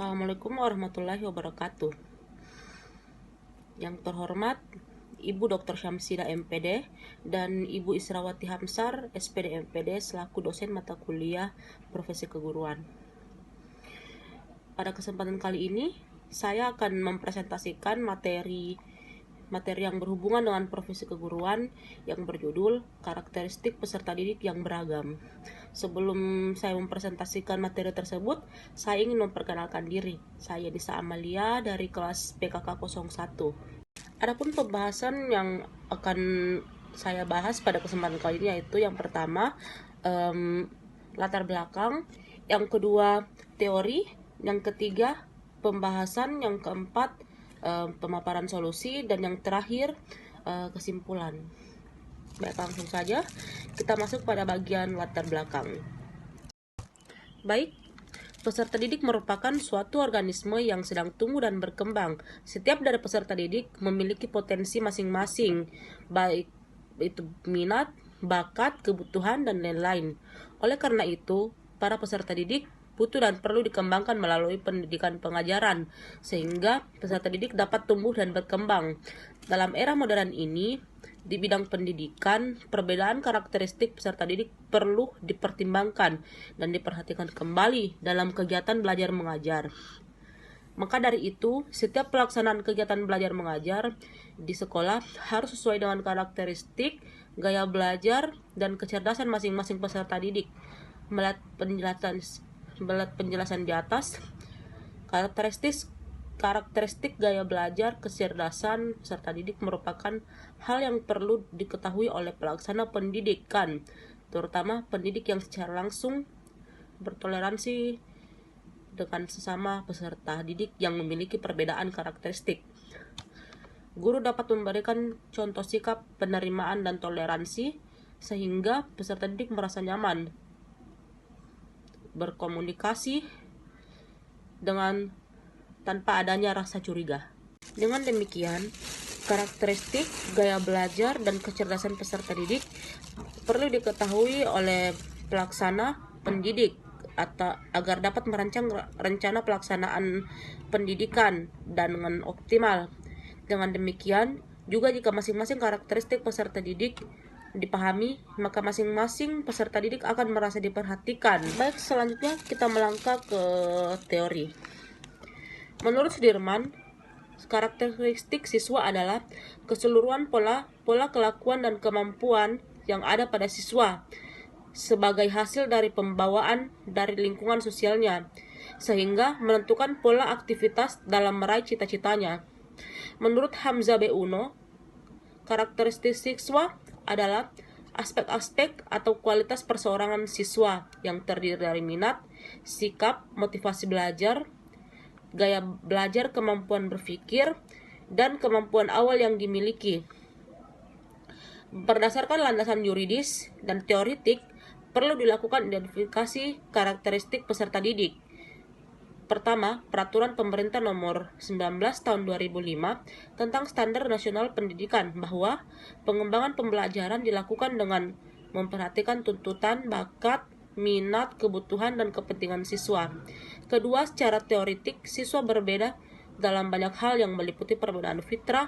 Assalamualaikum warahmatullahi wabarakatuh. Yang terhormat Ibu Dr. Syamsida MPD dan Ibu Israwati Hamsar SPD MPD selaku dosen mata kuliah Profesi Keguruan. Pada kesempatan kali ini saya akan mempresentasikan materi yang berhubungan dengan profesi keguruan yang berjudul karakteristik peserta didik yang beragam. Sebelum saya mempresentasikan materi tersebut, saya ingin memperkenalkan diri. Saya Disa Amalia dari kelas PKK 01. Adapun pembahasan yang akan saya bahas pada kesempatan kali ini yaitu yang pertama latar belakang, yang kedua teori, yang ketiga pembahasan, yang keempat pemaparan solusi, dan yang terakhir kesimpulan. Baik, langsung saja kita masuk pada bagian latar belakang. Baik, peserta didik merupakan suatu organisme yang sedang tumbuh dan berkembang. Setiap dari peserta didik memiliki potensi masing-masing, baik itu minat, bakat, kebutuhan, dan lain-lain. Oleh karena itu, para peserta didik butuh dan perlu dikembangkan melalui pendidikan pengajaran, sehingga peserta didik dapat tumbuh dan berkembang. Dalam era modern ini, di bidang pendidikan, perbedaan karakteristik peserta didik perlu dipertimbangkan dan diperhatikan kembali dalam kegiatan belajar mengajar. Maka dari itu, setiap pelaksanaan kegiatan belajar mengajar di sekolah harus sesuai dengan karakteristik, gaya belajar, dan kecerdasan masing-masing peserta didik. Melihat penjelasan di atas, karakteristik gaya belajar, kecerdasan peserta didik merupakan hal yang perlu diketahui oleh pelaksana pendidikan, terutama pendidik yang secara langsung bertoleransi dengan sesama peserta didik yang memiliki perbedaan karakteristik. Guru dapat memberikan contoh sikap penerimaan dan toleransi sehingga peserta didik merasa nyaman berkomunikasi dengan tanpa adanya rasa curiga. Dengan demikian, karakteristik, gaya belajar, dan kecerdasan peserta didik perlu diketahui oleh pelaksana pendidik agar dapat merancang rencana pelaksanaan pendidikan dengan optimal. Dengan demikian, juga jika masing-masing karakteristik peserta didik dipahami, maka masing-masing peserta didik akan merasa diperhatikan. Baik, selanjutnya kita melangkah ke teori. Menurut Sudirman, karakteristik siswa adalah keseluruhan pola kelakuan dan kemampuan yang ada pada siswa sebagai hasil dari pembawaan dari lingkungan sosialnya, sehingga menentukan pola aktivitas dalam meraih cita-citanya. Menurut Hamzah B. Uno, karakteristik siswa adalah aspek-aspek atau kualitas perseorangan siswa yang terdiri dari minat, sikap, motivasi belajar, gaya belajar, kemampuan berpikir, dan kemampuan awal yang dimiliki. Berdasarkan landasan yuridis dan teoritik, perlu dilakukan identifikasi karakteristik peserta didik. Pertama, Peraturan Pemerintah Nomor 19 Tahun 2005 tentang Standar Nasional Pendidikan bahwa pengembangan pembelajaran dilakukan dengan memperhatikan tuntutan, bakat, minat, kebutuhan, dan kepentingan siswa. Kedua, secara teoritik, siswa berbeda dalam banyak hal yang meliputi perbedaan fitrah,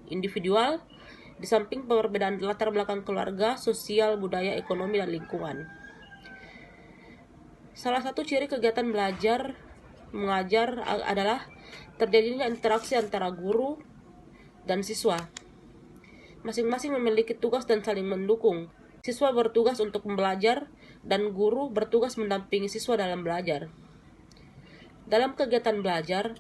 individual, di samping perbedaan latar belakang keluarga, sosial, budaya, ekonomi, dan lingkungan. Salah satu ciri kegiatan belajar mengajar adalah terjadinya interaksi antara guru dan siswa. Masing-masing memiliki tugas dan saling mendukung. Siswa bertugas untuk belajar dan guru bertugas mendampingi siswa dalam belajar. Dalam kegiatan belajar,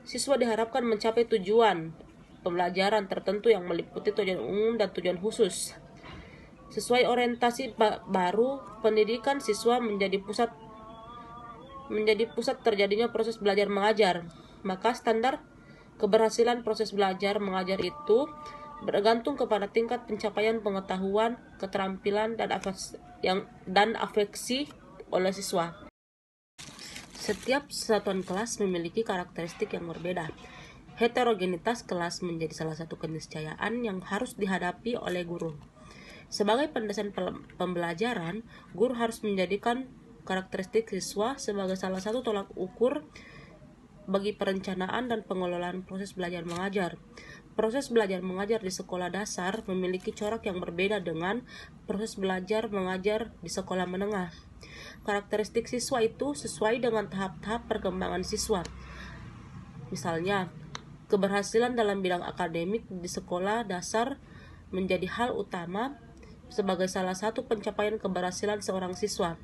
siswa diharapkan mencapai tujuan pembelajaran tertentu yang meliputi tujuan umum dan tujuan khusus. Sesuai orientasi baru, pendidikan siswa menjadi pusat terjadinya proses belajar mengajar. Maka standar keberhasilan proses belajar mengajar itu bergantung kepada tingkat pencapaian pengetahuan, keterampilan, dan afeksi oleh siswa. Setiap satuan kelas memiliki karakteristik yang berbeda. Heterogenitas kelas menjadi salah satu keniscayaan yang harus dihadapi oleh guru. Sebagai pendesain pembelajaran, guru harus menjadikan karakteristik siswa sebagai salah satu tolak ukur bagi perencanaan dan pengelolaan proses belajar mengajar. Proses belajar mengajar di sekolah dasar memiliki corak yang berbeda dengan proses belajar mengajar di sekolah menengah. Karakteristik siswa itu sesuai dengan tahap-tahap perkembangan siswa. Misalnya, keberhasilan dalam bidang akademik di sekolah dasar menjadi hal utama sebagai salah satu pencapaian keberhasilan seorang siswa.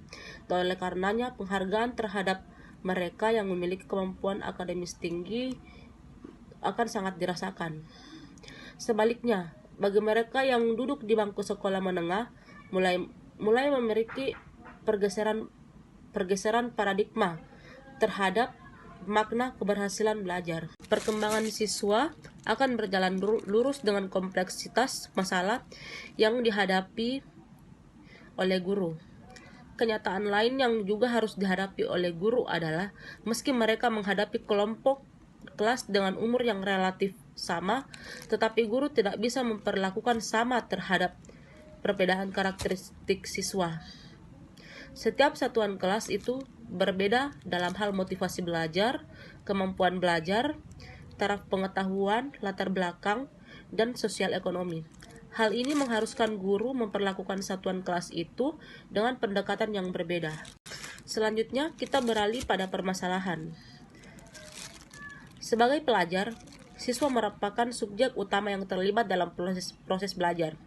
Dan oleh karenanya, penghargaan terhadap mereka yang memiliki kemampuan akademis tinggi akan sangat dirasakan. Sebaliknya, bagi mereka yang duduk di bangku sekolah menengah mulai memiliki pergeseran paradigma terhadap makna keberhasilan belajar. Perkembangan siswa akan berjalan lurus dengan kompleksitas masalah yang dihadapi oleh guru. Kenyataan lain yang juga harus dihadapi oleh guru adalah meski mereka menghadapi kelompok kelas dengan umur yang relatif sama, tetapi guru tidak bisa memperlakukan sama terhadap perbedaan karakteristik siswa. Setiap satuan kelas itu berbeda dalam hal motivasi belajar, kemampuan belajar, taraf pengetahuan, latar belakang, dan sosial ekonomi. Hal ini mengharuskan guru memperlakukan satuan kelas itu dengan pendekatan yang berbeda. Selanjutnya, kita beralih pada permasalahan. Sebagai pelajar, siswa merupakan subjek utama yang terlibat dalam proses belajar.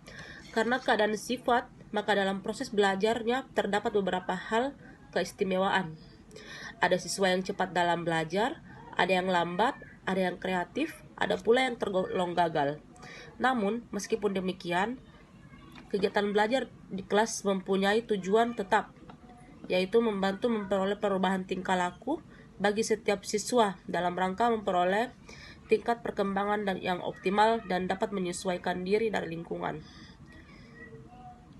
Karena keadaan sifat, maka dalam proses belajarnya terdapat beberapa hal keistimewaan. Ada siswa yang cepat dalam belajar, ada yang lambat, ada yang kreatif, ada pula yang tergolong gagal. Namun, meskipun demikian, kegiatan belajar di kelas mempunyai tujuan tetap, yaitu membantu memperoleh perubahan tingkah laku bagi setiap siswa dalam rangka memperoleh tingkat perkembangan yang optimal dan dapat menyesuaikan diri dari lingkungan.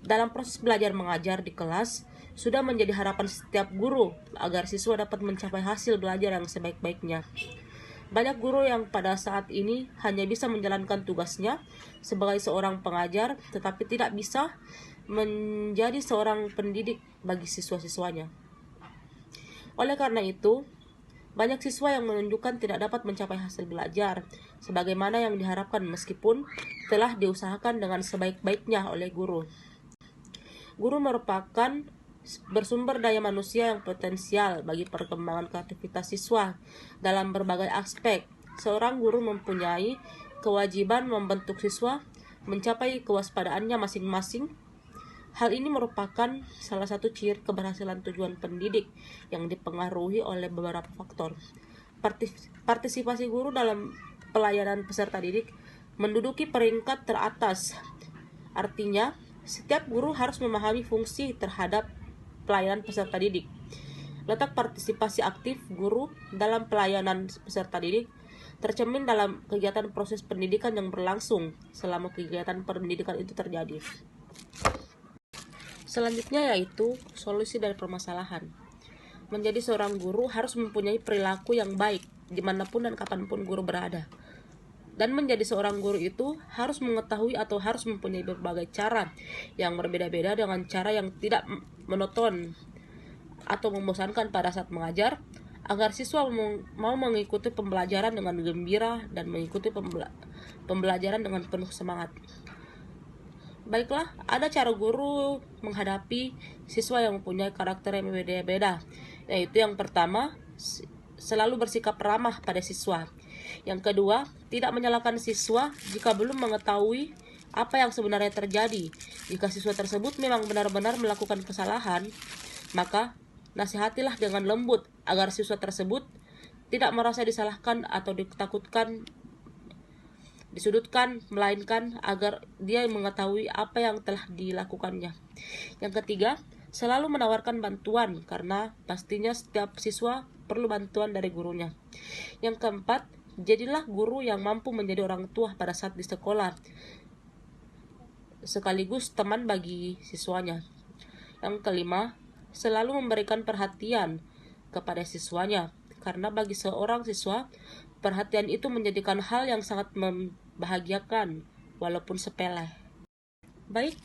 Dalam proses belajar mengajar di kelas, sudah menjadi harapan setiap guru agar siswa dapat mencapai hasil belajar yang sebaik-baiknya. Banyak guru yang pada saat ini hanya bisa menjalankan tugasnya sebagai seorang pengajar, tetapi tidak bisa menjadi seorang pendidik bagi siswa-siswanya. Oleh karena itu, banyak siswa yang menunjukkan tidak dapat mencapai hasil belajar sebagaimana yang diharapkan meskipun telah diusahakan dengan sebaik-baiknya oleh guru. Guru merupakan bersumber daya manusia yang potensial bagi perkembangan kreativitas siswa dalam berbagai aspek. Seorang guru mempunyai kewajiban membentuk siswa mencapai kewaspadaannya masing-masing. Hal ini merupakan salah satu ciri keberhasilan tujuan pendidik yang dipengaruhi oleh beberapa faktor. Partisipasi guru dalam pelayanan peserta didik menduduki peringkat teratas. Artinya, setiap guru harus memahami fungsi terhadap pelayanan peserta didik. Letak partisipasi aktif guru dalam pelayanan peserta didik tercermin dalam kegiatan proses pendidikan yang berlangsung selama kegiatan pendidikan itu terjadi. Selanjutnya yaitu solusi dari permasalahan. Menjadi seorang guru harus mempunyai perilaku yang baik dimanapun dan kapanpun guru berada. Dan menjadi seorang guru itu harus mengetahui atau harus mempunyai berbagai cara yang berbeda-beda dengan cara yang tidak monoton atau membosankan pada saat mengajar, agar siswa mau mengikuti pembelajaran dengan gembira dan mengikuti pembelajaran dengan penuh semangat. Baiklah, ada cara guru menghadapi siswa yang mempunyai karakter yang berbeda-beda, yaitu yang pertama, selalu bersikap ramah pada siswa. Yang kedua, tidak menyalahkan siswa jika belum mengetahui apa yang sebenarnya terjadi. Jika siswa tersebut memang benar-benar melakukan kesalahan, maka nasihatilah dengan lembut agar siswa tersebut tidak merasa disalahkan atau disudutkan, melainkan agar dia mengetahui apa yang telah dilakukannya. Yang ketiga, selalu menawarkan bantuan karena pastinya setiap siswa perlu bantuan dari gurunya. Yang keempat, jadilah guru yang mampu menjadi orang tua pada saat di sekolah, sekaligus teman bagi siswanya. Yang kelima, selalu memberikan perhatian kepada siswanya, karena bagi seorang siswa, perhatian itu menjadikan hal yang sangat membahagiakan, walaupun sepele. Baik,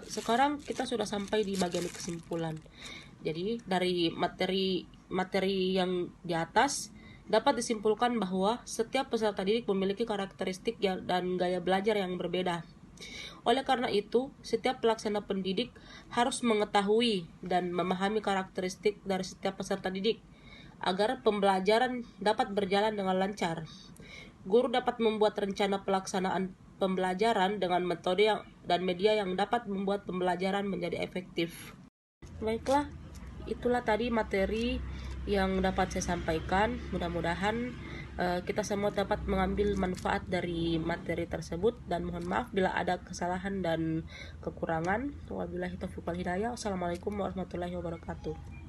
sekarang kita sudah sampai di bagian kesimpulan. Jadi dari materi yang di atas dapat disimpulkan bahwa setiap peserta didik memiliki karakteristik dan gaya belajar yang berbeda. Oleh karena itu, setiap pelaksana pendidik harus mengetahui dan memahami karakteristik dari setiap peserta didik agar pembelajaran dapat berjalan dengan lancar. Guru dapat membuat rencana pelaksanaan pembelajaran dengan metode dan media yang dapat membuat pembelajaran menjadi efektif. Baiklah, itulah tadi materi yang dapat saya sampaikan. Mudah-mudahan kita semua dapat mengambil manfaat dari materi tersebut, dan mohon maaf bila ada kesalahan dan kekurangan. Wabillahi taufiq wal hidayah. Wassalamualaikum warahmatullahi wabarakatuh.